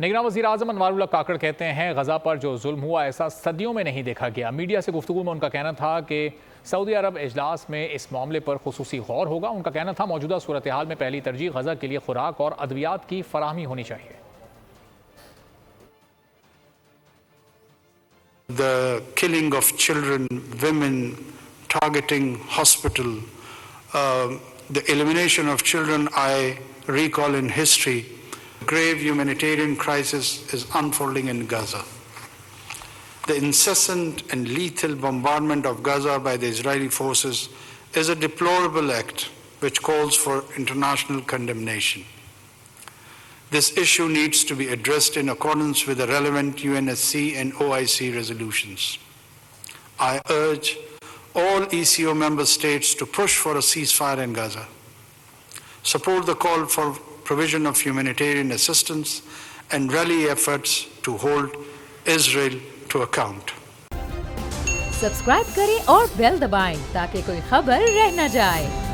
निगरान वज़ीर-ए-आज़म अनवार काकड़ कहते हैं गजा पर जो जुल्म हुआ ऐसा सदियों में नहीं देखा गया। मीडिया से गुफ्तगू में उनका कहना था कि सऊदी अरब इजलास में इस मामले पर खुसूसी गौर होगा। उनका कहना था मौजूदा सूरत हाल में पहली तरजीह गजा के लिए खुराक और अद्वियात की फराहमी होनी चाहिए। The killing of children, women, targeting hospital, the elimination of children, I recall in history, grave humanitarian crisis is unfolding in Gaza. The incessant and lethal bombardment of Gaza by the Israeli forces is a deplorable act which calls for international condemnation. This issue needs to be addressed in accordance with the relevant UNSC and OIC resolutions. I urge all ECO member states to push for a ceasefire in Gaza, support the call for provision of humanitarian assistance, and rally efforts to hold Israel to account. Subscribe करें और bell दबाएं ताकि कोई खबर रह न जाए।